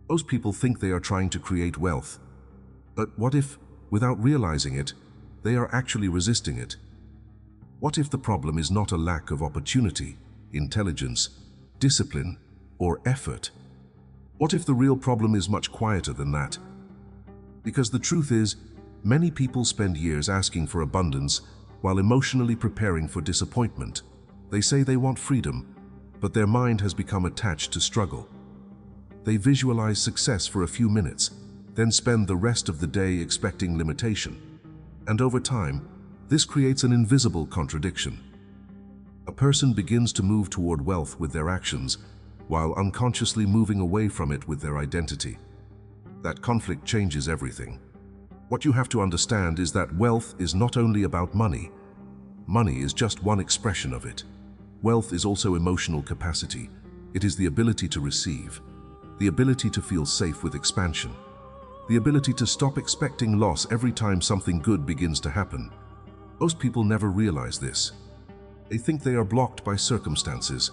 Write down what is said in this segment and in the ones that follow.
Most people think they are trying to create wealth. But what if, without realizing it, they are actually resisting it? What if the problem is not a lack of opportunity, intelligence, discipline, or effort? What if the real problem is much quieter than that? Because the truth is, many people spend years asking for abundance while emotionally preparing for disappointment. They say they want freedom, but their mind has become attached to struggle. They visualize success for a few minutes, then spend the rest of the day expecting limitation. And over time, this creates an invisible contradiction. A person begins to move toward wealth with their actions, while unconsciously moving away from it with their identity. That conflict changes everything. What you have to understand is that wealth is not only about money. Money is just one expression of it. Wealth is also emotional capacity. It is the ability to receive, the ability to feel safe with expansion, the ability to stop expecting loss every time something good begins to happen. Most people never realize this. They think they are blocked by circumstances,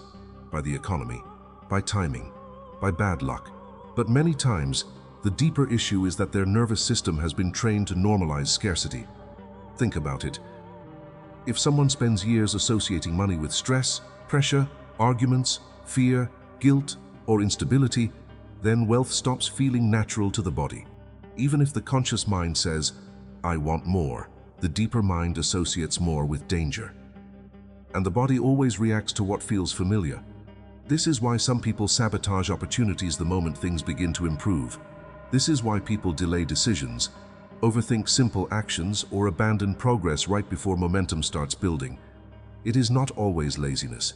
by the economy, by timing, by bad luck. But many times, the deeper issue is that their nervous system has been trained to normalize scarcity. Think about it. If someone spends years associating money with stress, pressure, arguments, fear, guilt, or instability, then wealth stops feeling natural to the body. Even if the conscious mind says, "I want more," the deeper mind associates more with danger. And the body always reacts to what feels familiar. This is why some people sabotage opportunities the moment things begin to improve. This is why people delay decisions, overthink simple actions, or abandon progress right before momentum starts building. It is not always laziness.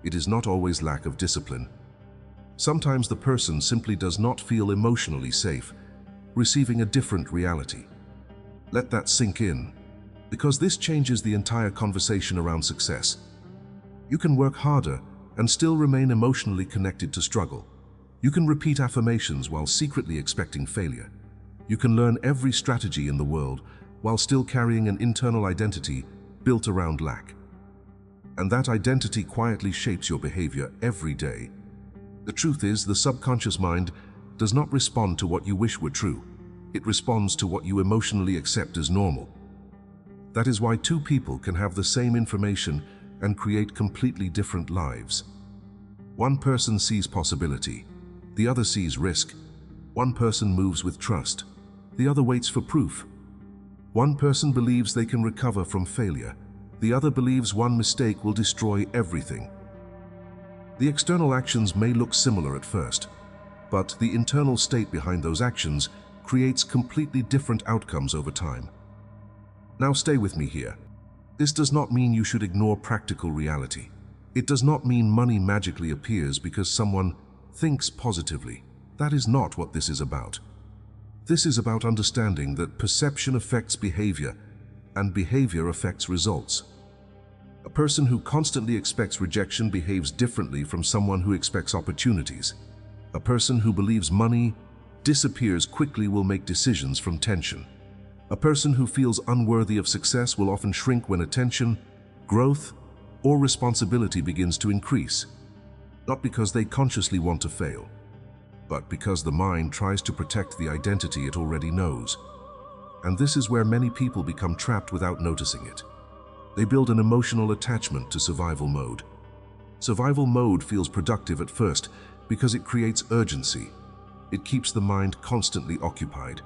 It is not always lack of discipline. Sometimes the person simply does not feel emotionally safe, receiving a different reality. Let that sink in, because this changes the entire conversation around success. You can work harder and still remain emotionally connected to struggle. You can repeat affirmations while secretly expecting failure. You can learn every strategy in the world while still carrying an internal identity built around lack. And that identity quietly shapes your behavior every day. The truth is, the subconscious mind does not respond to what you wish were true. It responds to what you emotionally accept as normal. That is why two people can have the same information and create completely different lives. One person sees possibility, the other sees risk. One person moves with trust, the other waits for proof. One person believes they can recover from failure, the other believes one mistake will destroy everything. The external actions may look similar at first, but the internal state behind those actions creates completely different outcomes over time. Now stay with me here. This does not mean you should ignore practical reality. It does not mean money magically appears because someone thinks positively. That is not what this is about. This is about understanding that perception affects behavior, and behavior affects results. A person who constantly expects rejection behaves differently from someone who expects opportunities. A person who believes money disappears quickly will make decisions from tension. A person who feels unworthy of success will often shrink when attention, growth, or responsibility begins to increase. Not because they consciously want to fail, but because the mind tries to protect the identity it already knows. And this is where many people become trapped without noticing it. They build an emotional attachment to survival mode. Survival mode feels productive at first because it creates urgency. It keeps the mind constantly occupied,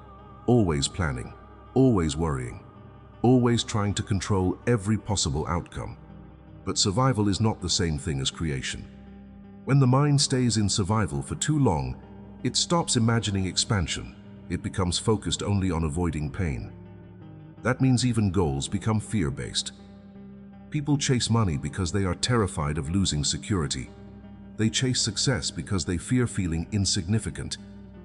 always planning, always worrying, always trying to control every possible outcome. But survival is not the same thing as creation. When the mind stays in survival for too long, it stops imagining expansion. It becomes focused only on avoiding pain. That means even goals become fear-based. People chase money because they are terrified of losing security. They chase success because they fear feeling insignificant.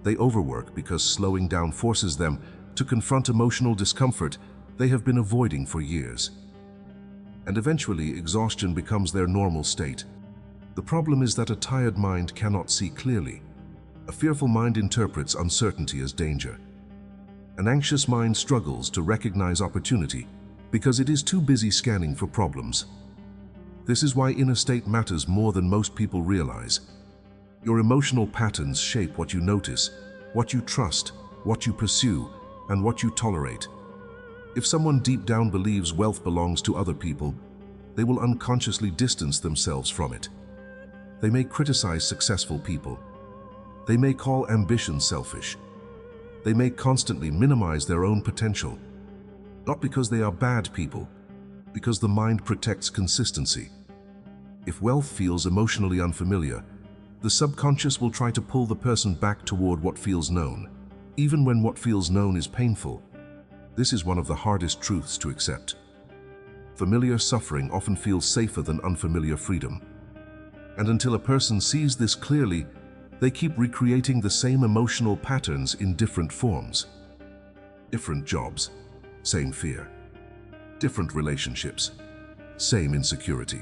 They overwork because slowing down forces them to confront emotional discomfort they have been avoiding for years. And eventually, exhaustion becomes their normal state. The problem is that a tired mind cannot see clearly. A fearful mind interprets uncertainty as danger. An anxious mind struggles to recognize opportunity because it is too busy scanning for problems. This is why inner state matters more than most people realize. Your emotional patterns shape what you notice, what you trust, what you pursue, and what you tolerate. If someone deep down believes wealth belongs to other people, they will unconsciously distance themselves from it. They may criticize successful people. They may call ambition selfish. They may constantly minimize their own potential. Not because they are bad people, because the mind protects consistency. If wealth feels emotionally unfamiliar, the subconscious will try to pull the person back toward what feels known, even when what feels known is painful. This is one of the hardest truths to accept. Familiar suffering often feels safer than unfamiliar freedom. And until a person sees this clearly, they keep recreating the same emotional patterns in different forms. Different jobs, same fear. Different relationships, same insecurity.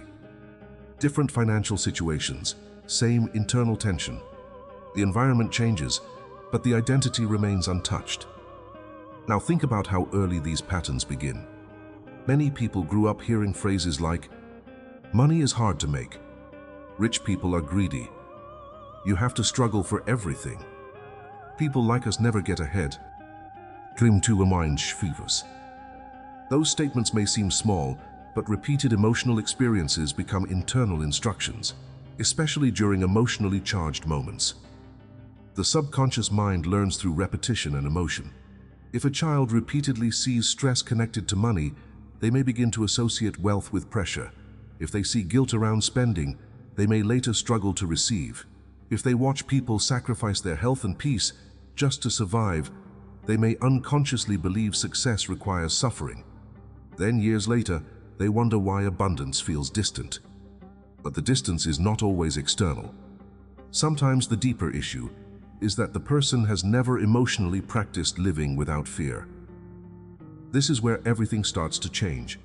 Different financial situations, same internal tension. The environment changes, but the identity remains untouched. Now think about how early these patterns begin. Many people grew up hearing phrases like, "Money is hard to make. Rich people are greedy. You have to struggle for everything. People like us never get ahead. Dream to mind schwivers." Those statements may seem small, but repeated emotional experiences become internal instructions, especially during emotionally charged moments. The subconscious mind learns through repetition and emotion. If a child repeatedly sees stress connected to money, they may begin to associate wealth with pressure. If they see guilt around spending, they may later struggle to receive. If they watch people sacrifice their health and peace just to survive, they may unconsciously believe success requires suffering. Then, years later, they wonder why abundance feels distant. But the distance is not always external. Sometimes the deeper issue is that the person has never emotionally practiced living without fear. This is where everything starts to change.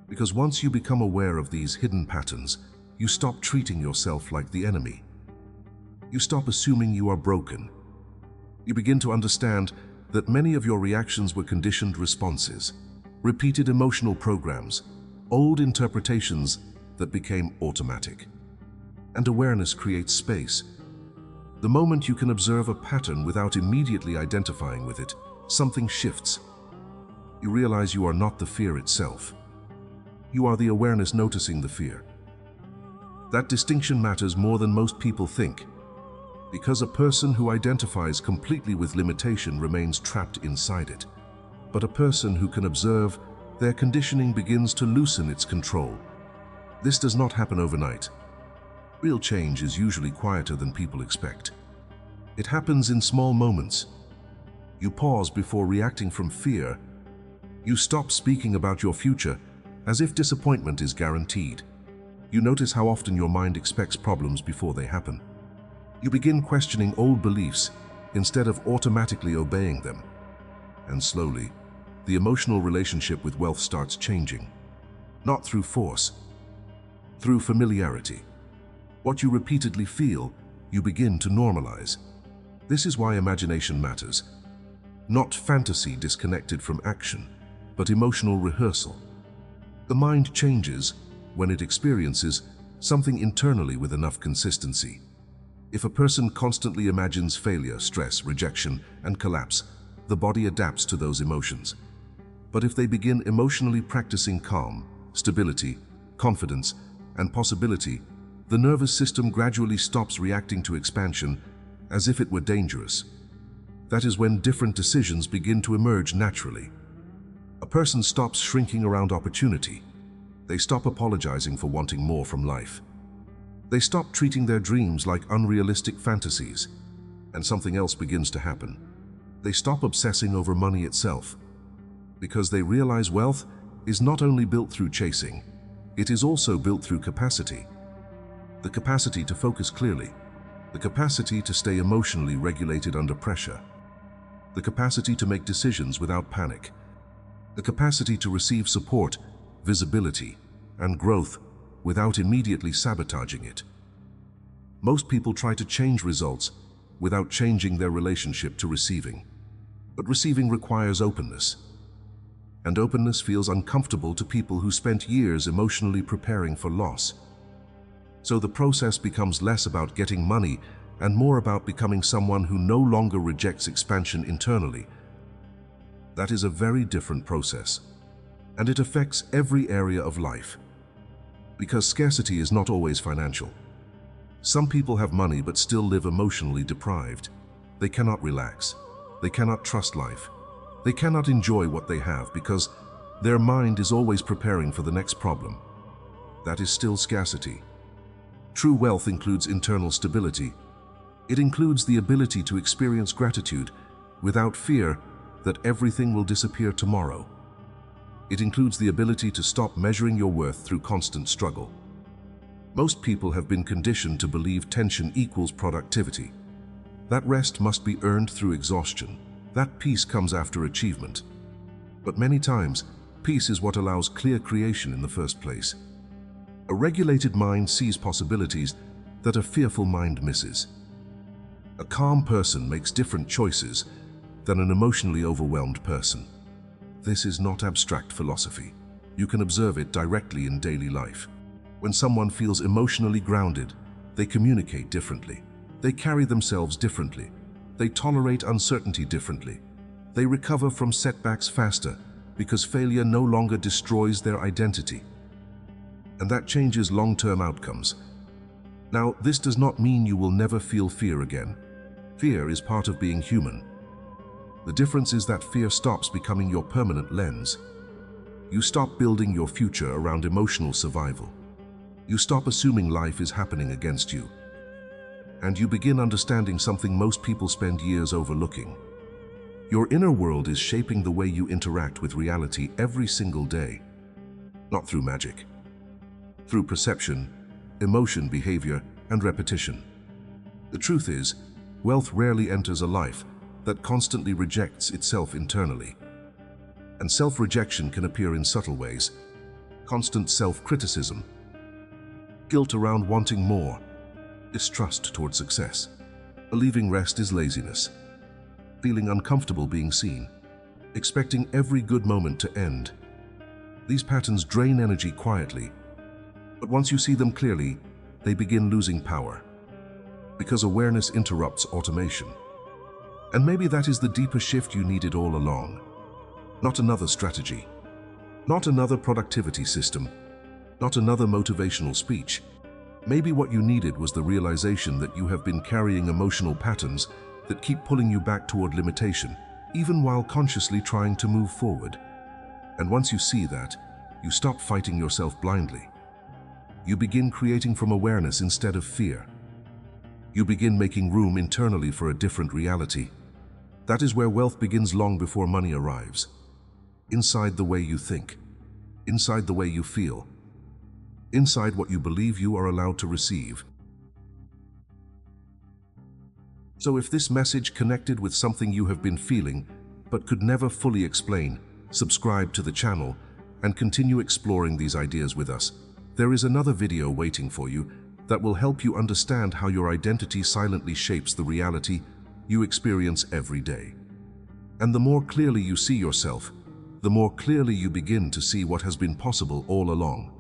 Because once you become aware of these hidden patterns, you stop treating yourself like the enemy. You stop assuming you are broken. You begin to understand that many of your reactions were conditioned responses, repeated emotional programs, old interpretations that became automatic. And awareness creates space. The moment you can observe a pattern without immediately identifying with it, something shifts. You realize you are not the fear itself. You are the awareness noticing the fear. That distinction matters more than most people think, because a person who identifies completely with limitation remains trapped inside it. But a person who can observe, their conditioning begins to loosen its control. This does not happen overnight. Real change is usually quieter than people expect. It happens in small moments. You pause before reacting from fear. You stop speaking about your future as if disappointment is guaranteed. You notice how often your mind expects problems before they happen. You begin questioning old beliefs instead of automatically obeying them. And slowly, the emotional relationship with wealth starts changing. Not through force, through familiarity. What you repeatedly feel, you begin to normalize. This is why imagination matters. Not fantasy disconnected from action, but emotional rehearsal. The mind changes when it experiences something internally with enough consistency. If a person constantly imagines failure, stress, rejection, and collapse, the body adapts to those emotions. But if they begin emotionally practicing calm, stability, confidence, and possibility, the nervous system gradually stops reacting to expansion as if it were dangerous. That is when different decisions begin to emerge naturally. A person stops shrinking around opportunity. They stop apologizing for wanting more from life. They stop treating their dreams like unrealistic fantasies, and something else begins to happen. They stop obsessing over money itself, because they realize wealth is not only built through chasing, it is also built through capacity. The capacity to focus clearly, the capacity to stay emotionally regulated under pressure, the capacity to make decisions without panic, the capacity to receive support, visibility, and growth without immediately sabotaging it. Most people try to change results without changing their relationship to receiving. But receiving requires openness. And openness feels uncomfortable to people who spent years emotionally preparing for loss. So the process becomes less about getting money and more about becoming someone who no longer rejects expansion internally. That is a very different process, and it affects every area of life. Because scarcity is not always financial. Some people have money but still live emotionally deprived. They cannot relax. They cannot trust life. They cannot enjoy what they have because their mind is always preparing for the next problem. That is still scarcity. True wealth includes internal stability. It includes the ability to experience gratitude without fear that everything will disappear tomorrow. It includes the ability to stop measuring your worth through constant struggle. Most people have been conditioned to believe tension equals productivity. That rest must be earned through exhaustion. That peace comes after achievement. But many times, peace is what allows clear creation in the first place. A regulated mind sees possibilities that a fearful mind misses. A calm person makes different choices than an emotionally overwhelmed person. This is not abstract philosophy. You can observe it directly in daily life. When someone feels emotionally grounded, they communicate differently. They carry themselves differently. They tolerate uncertainty differently. They recover from setbacks faster because failure no longer destroys their identity. And that changes long-term outcomes. Now, this does not mean you will never feel fear again. Fear is part of being human. The difference is that fear stops becoming your permanent lens. You stop building your future around emotional survival. You stop assuming life is happening against you. And you begin understanding something most people spend years overlooking. Your inner world is shaping the way you interact with reality every single day. Not through magic. Through perception, emotion, behavior, and repetition. The truth is, wealth rarely enters a life that constantly rejects itself internally. And self-rejection can appear in subtle ways. Constant self-criticism, guilt around wanting more, distrust toward success, believing rest is laziness, feeling uncomfortable being seen, expecting every good moment to end. These patterns drain energy quietly, but once you see them clearly, they begin losing power. Because awareness interrupts automation. And maybe that is the deeper shift you needed all along. Not another strategy. Not another productivity system. Not another motivational speech. Maybe what you needed was the realization that you have been carrying emotional patterns that keep pulling you back toward limitation, even while consciously trying to move forward. And once you see that, you stop fighting yourself blindly. You begin creating from awareness instead of fear. You begin making room internally for a different reality. That is where wealth begins long before money arrives. Inside the way you think. Inside the way you feel. Inside what you believe you are allowed to receive. So if this message connected with something you have been feeling but could never fully explain, subscribe to the channel and continue exploring these ideas with us. There is another video waiting for you that will help you understand how your identity silently shapes the reality you experience every day. And the more clearly you see yourself, the more clearly you begin to see what has been possible all along.